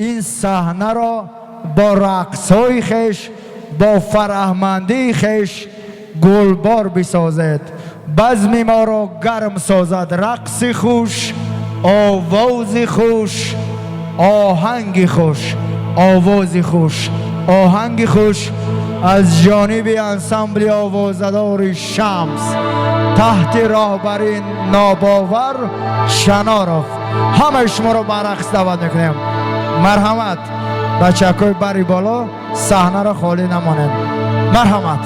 این صحنه را با رقص‌های خویش، با فرهمندی خویش گلبار بسازد. بزم ما را گرم سازد رقص خوش، آواز خوش، آهنگ خوش، آواز خوش، آهنگ خوش از جانب انسمبل آوازدار شمس تحت راهبری ناباور شنارف. همه شما رو به رقص دعوت میکنیم. مرحمت بچه‌های بری بالا، صحنه را خالی نمانید. مرحمت.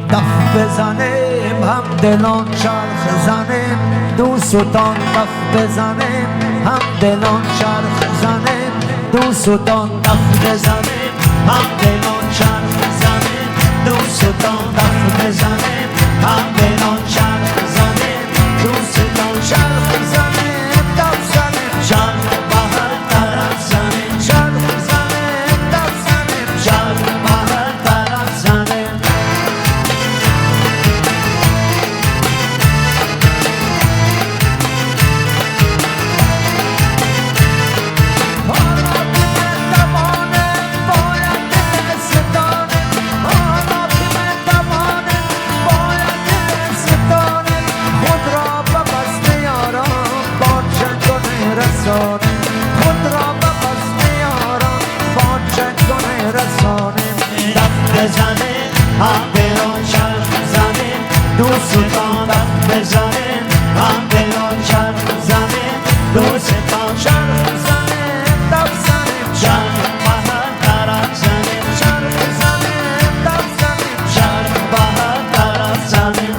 دف بزنیم هم دلان چرخ زنیم، دوستان دف بزنیم هم دلان چرخ زنیم، دوستان دف بزنیم هم دلان چرخ زنیم، دوستان دف بزنیم هم دلان چرخ زنیم، دوستان چرخ زنیم، دف زنیم چرخ بهر طرف زنیم، چرخ زنیم دف زنیم چرخ بهر طرف زنیم. خود را به بس میارم با چنگانه رسانیم. دف بزنیم هم دلان چرخ زنیم، دوستان دف بزنیم هم دلان چرخ زنیم، دوستان چرخ زنیم دف زنیم چرخ بهر طرف زنیم، چرخ زنیم دف زنیم چرخ بهر طرف زنیم.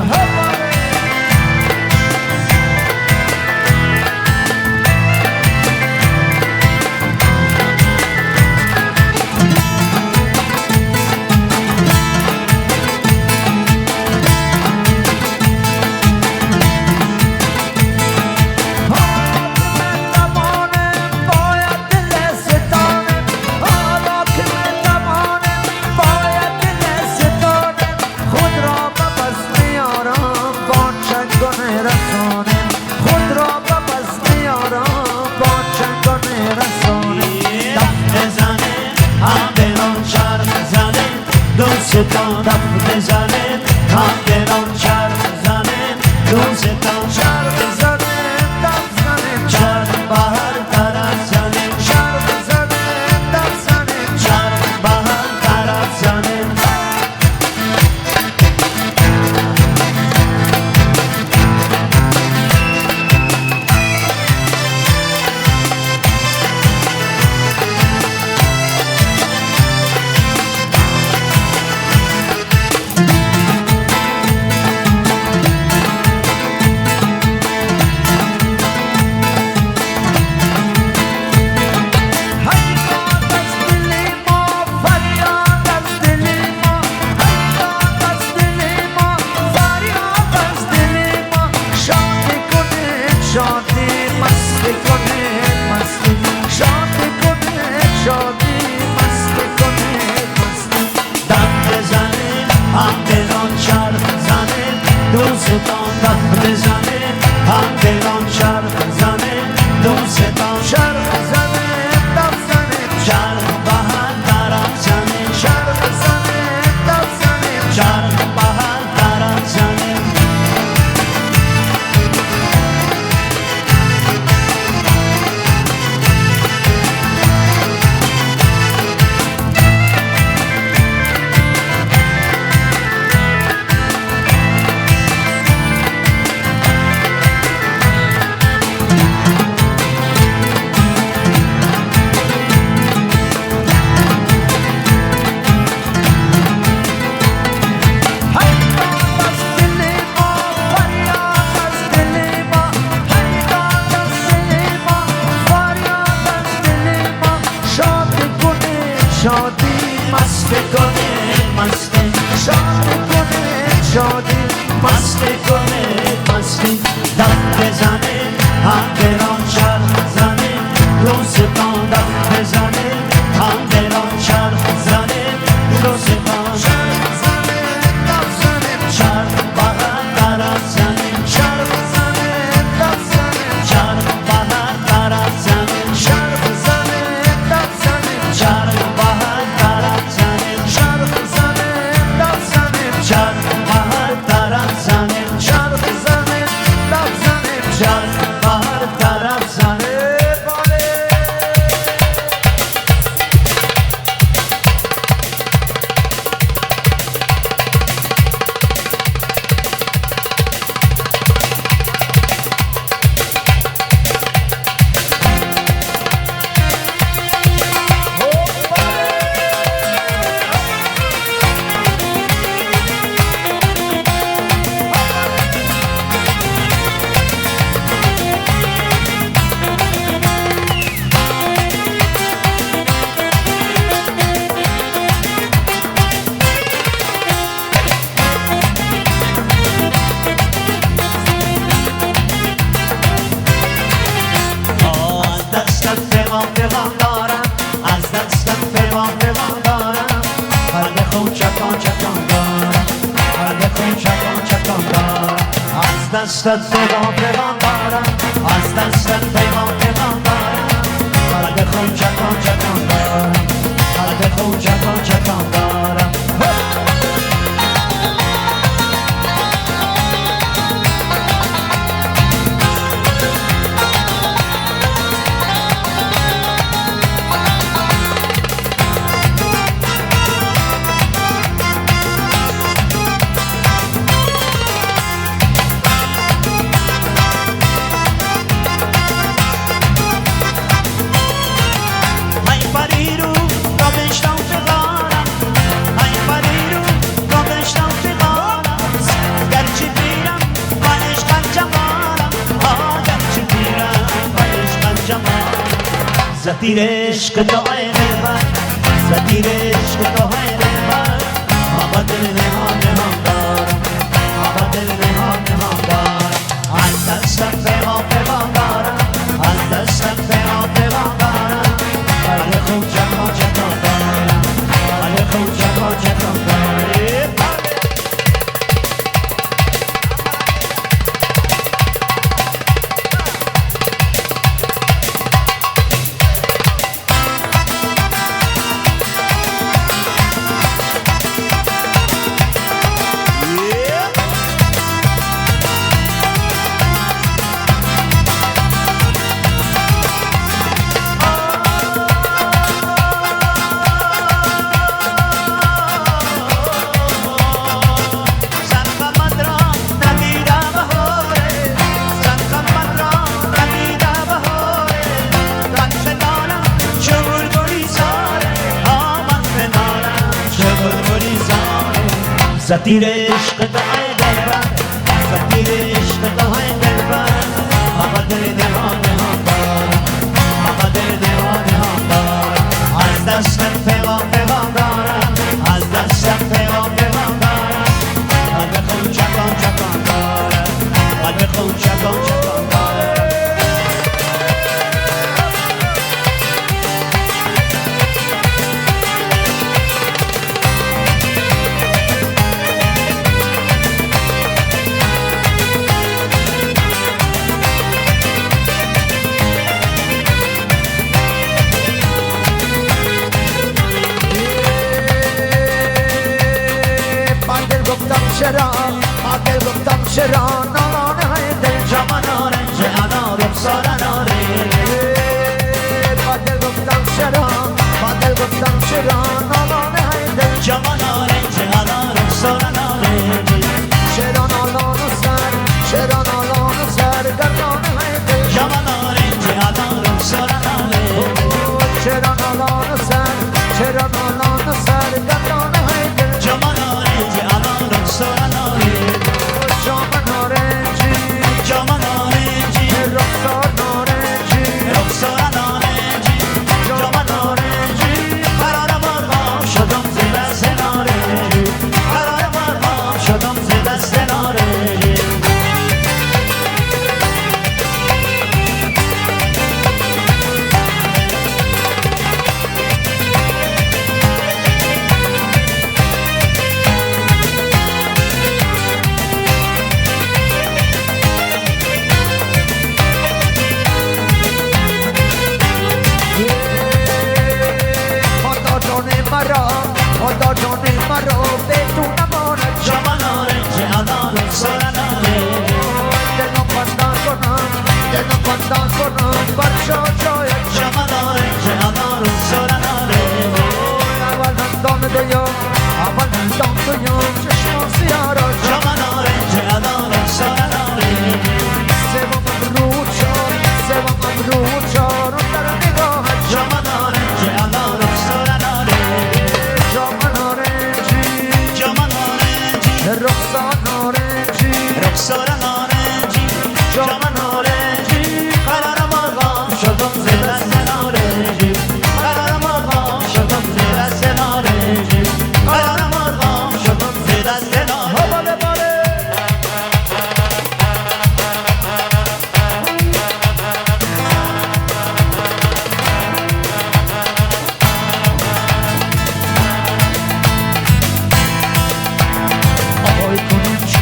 خود را به بس میارم با چنگانه رسانیم. دف بزنیم هم دلان چرخ زنیم، دوستان دف بزنیم هم دلان چرخ زنیم، دوستان چرخ زنیم دف زنیم چرخ بهر طرف زنیم، چرخ زنیم دف زنیم چرخ بهر طرف زنیم. دوستان دف بزنیم هم دلان چرخ زنیم، دوستان چرخ زنیم دف زنیم چرخ بهر طرف زنیم، چرخ زنیم دف زنیم چرخ بهر طرف زنیم. شادی مست کنه مستی، شادی کنه شادی مست کنه مستی. دف بزنه هم دلان چرخ زنه، دوستان دف بزنه هم دلان چرخ زنه، دوستان چرخ زنه دف زنه چرخ بهر دستت پیغام دارم از دستت پیغام دارم قلب خون چکان دارم قلب خون چکان دارم زدیر عشق تو ای دلبر زدیر عشق تو ای دلبر آبا دل نهان دارم آبا دل نهان دارم از دستم پیغام دارم از دستم پیغام دارم ولی خوب چکان دارم ولی خوب چکان دارم زدیر عشق تو ای دلبر زدیر عشق تو ای دلبر آقا دل نهان دارم آقا دل نهان دارم از دستم پیغام دارم از دستم پیغام دارم قلب خون چکان دارم قلب خون چکان دارم چرا نالانه های دل جمع نارنج انا رخسار ناره با دل گفتم چرا نالانه های دل جمع نارنج انا رخسار ناره چرا نالان سر گردانه های دل جمع نارنج انا رخسار ناره چرا نالان سر گردانه های دل جمع نارنج انا رخسار ناره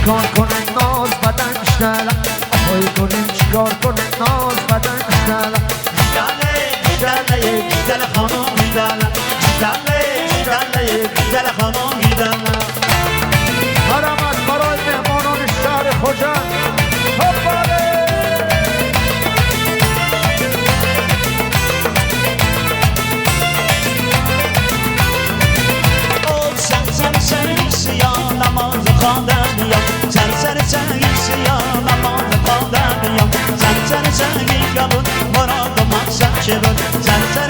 کار کنن ناز بدن اشتلا آهای کنیم چیکار کنیم ناز بدن اشتلا اشتله اشتله خانم اشتله اشتله اشتله خانم اشتله حرمت برای مهمانان شهر خوجند هپاله نماز خواندن یا سر یا نماز خواندن یا سر گمون مراد و مقصد چه بود سر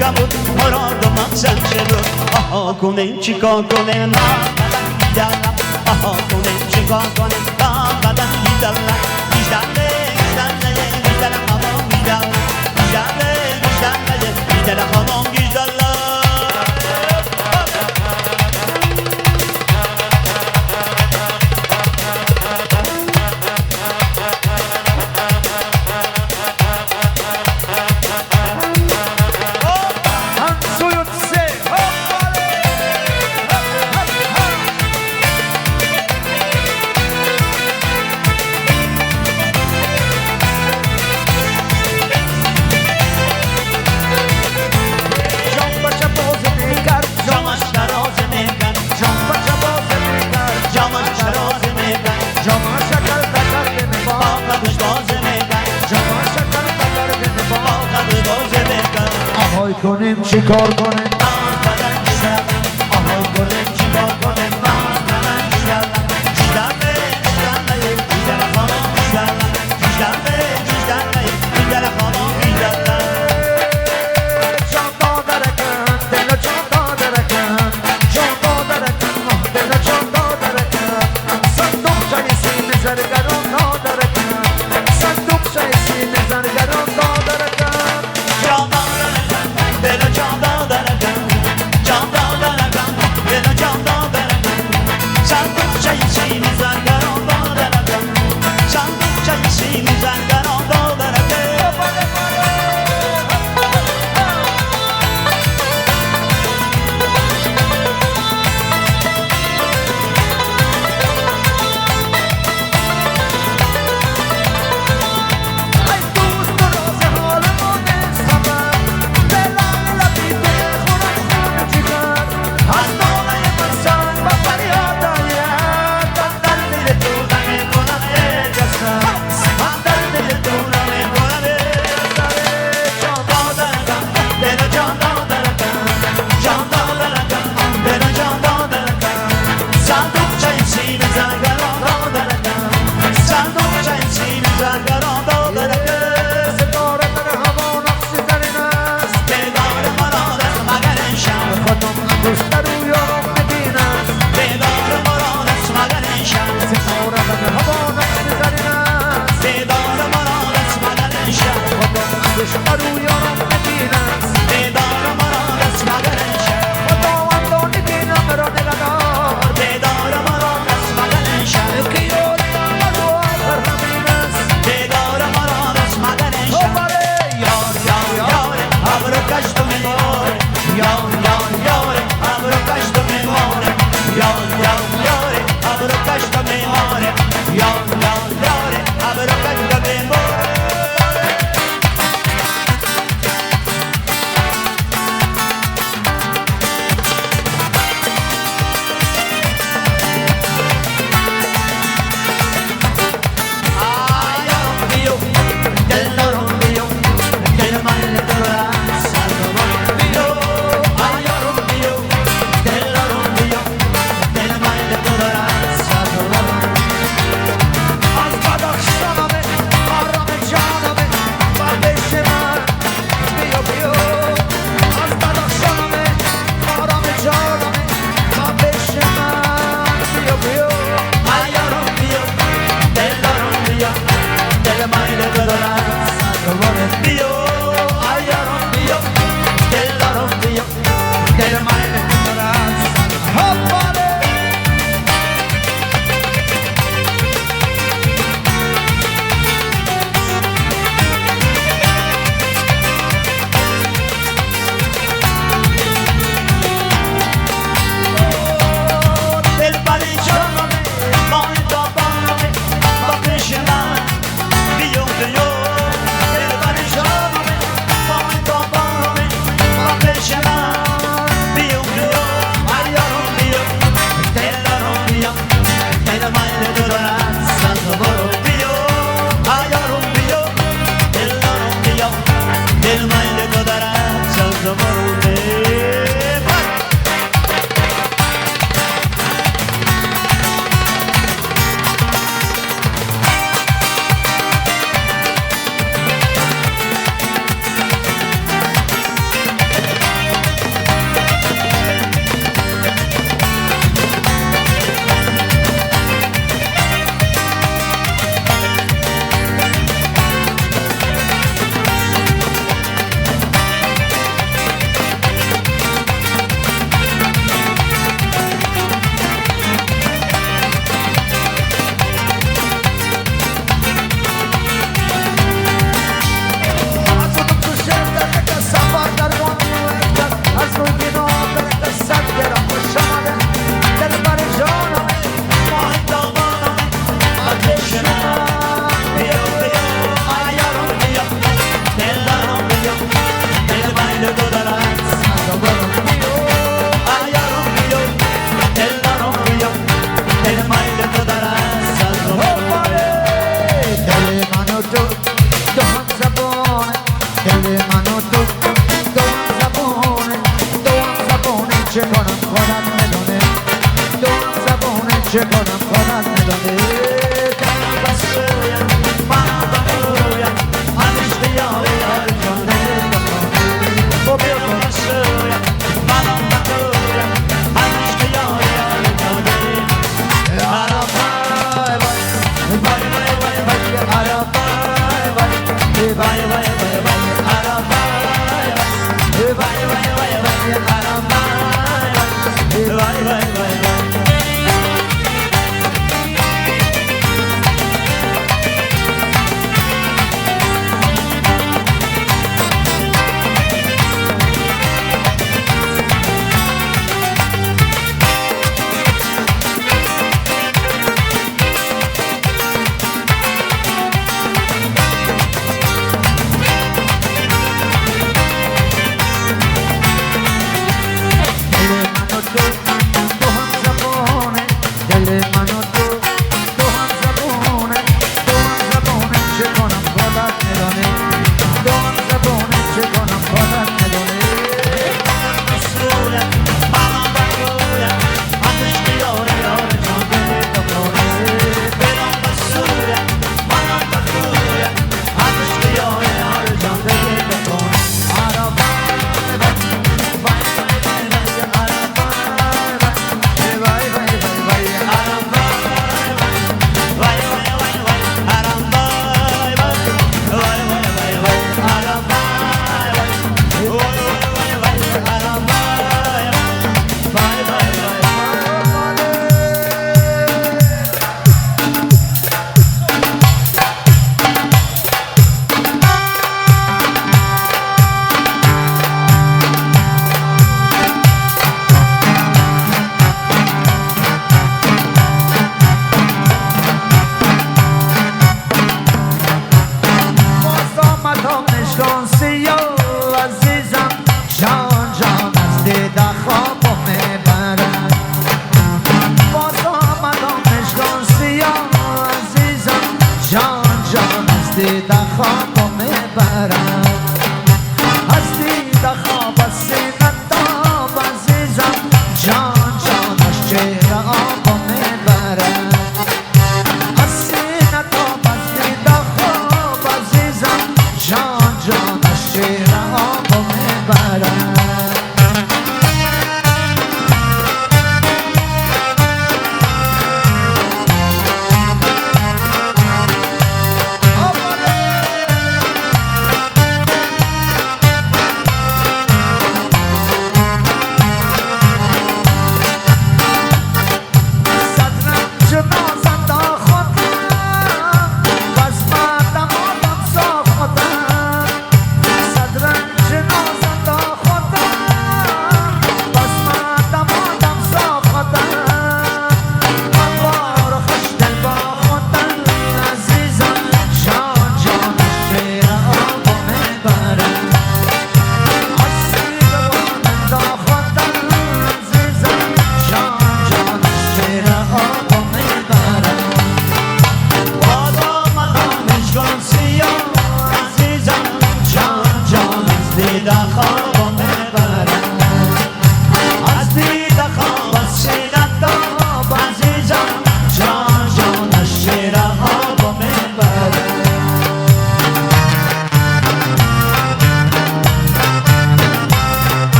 گمون مراد و مقصد چه بود آها کنیم چیکار کنیم نامدن بیدلم آها کنیم چیکار کنیم نامدن بیدلم بیدله بیدله خانم بیدلم بیدله خانم بیدلم آهای کنیم چیکار کنیم ناز بدن بیدلم آهای کنیم چیکار کنیم ناز بدن بیدلم بیدله خانم بیدلم بیدله خانم بیدلم جان دادرکن دل جان دادرکن جان دادرکن دل جان دادرکن صندوق جای سینه زرگران دادرکن صندوق جای سینه زرگران دادرکن جان دادرکن دل جان دادرکن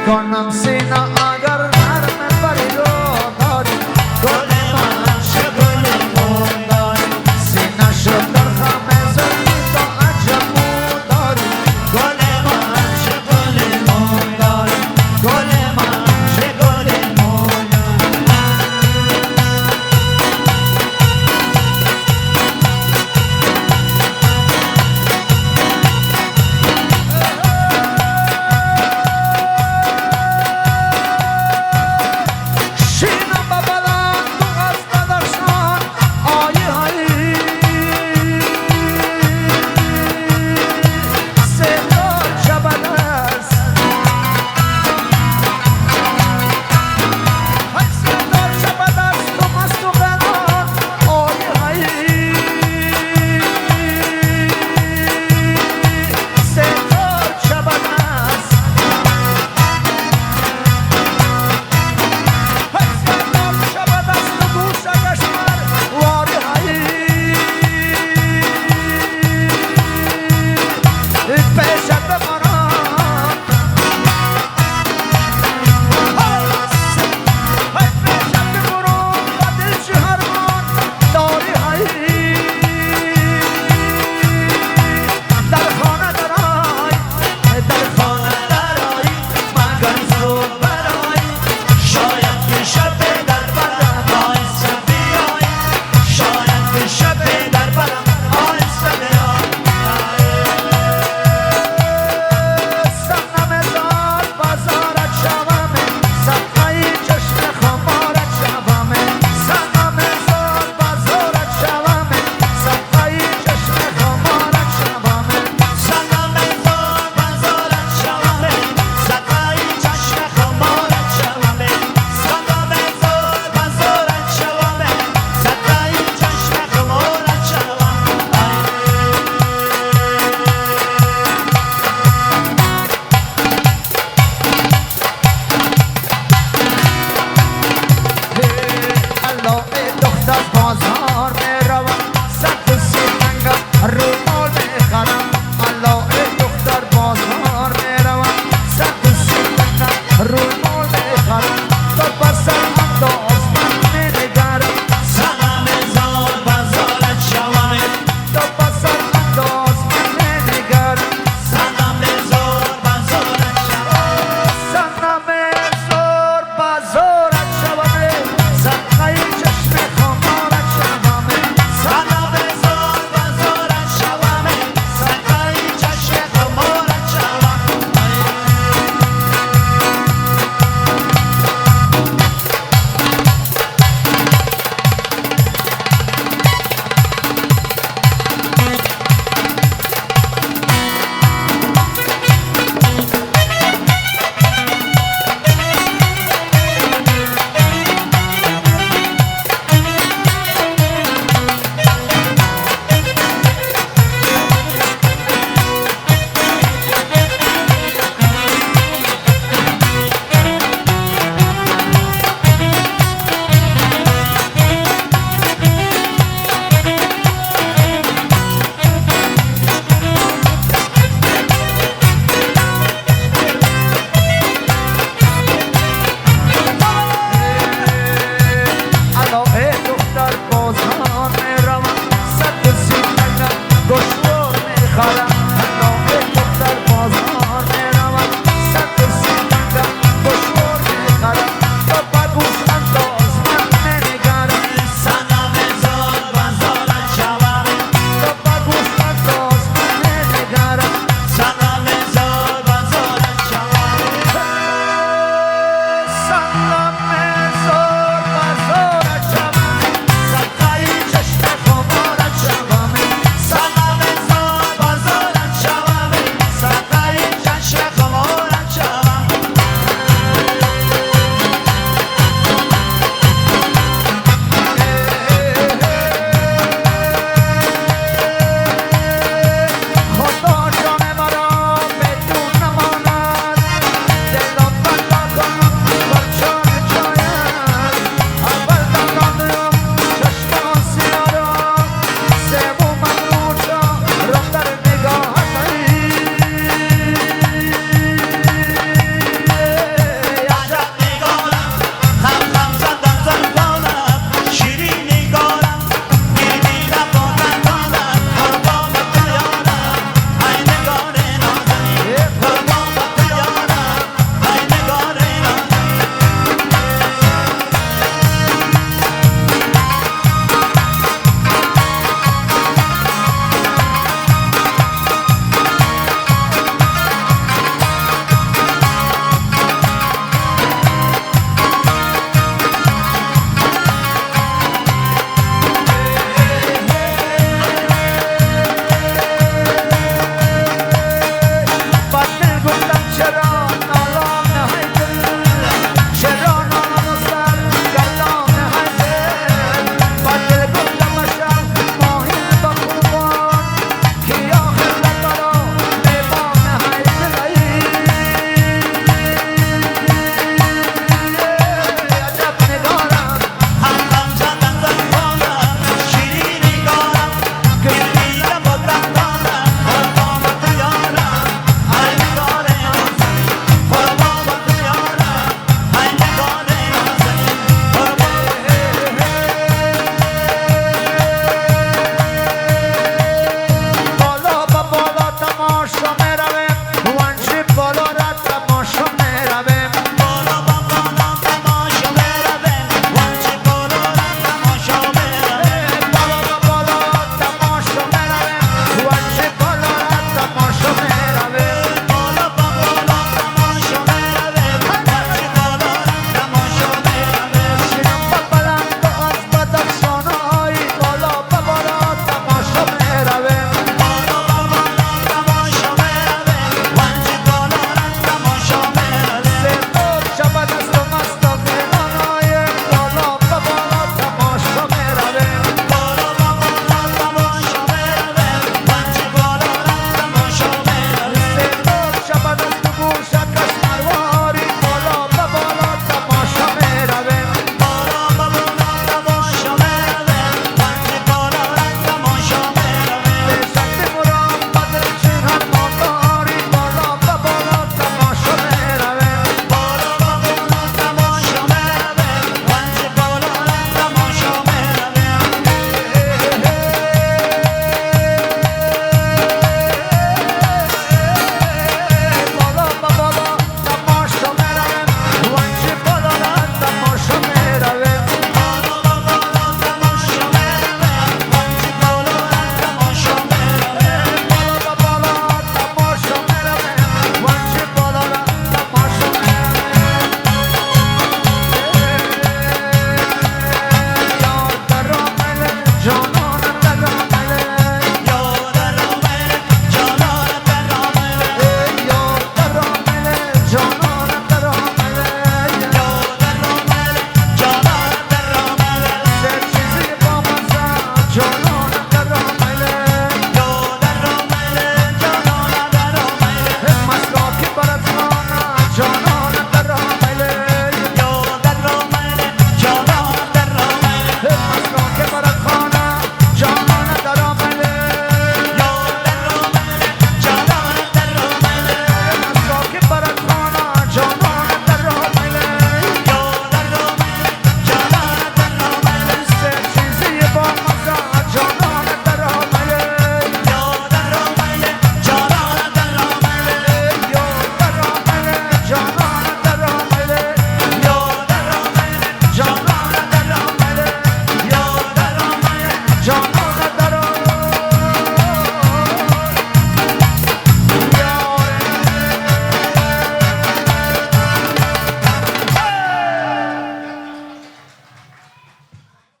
کنم سینه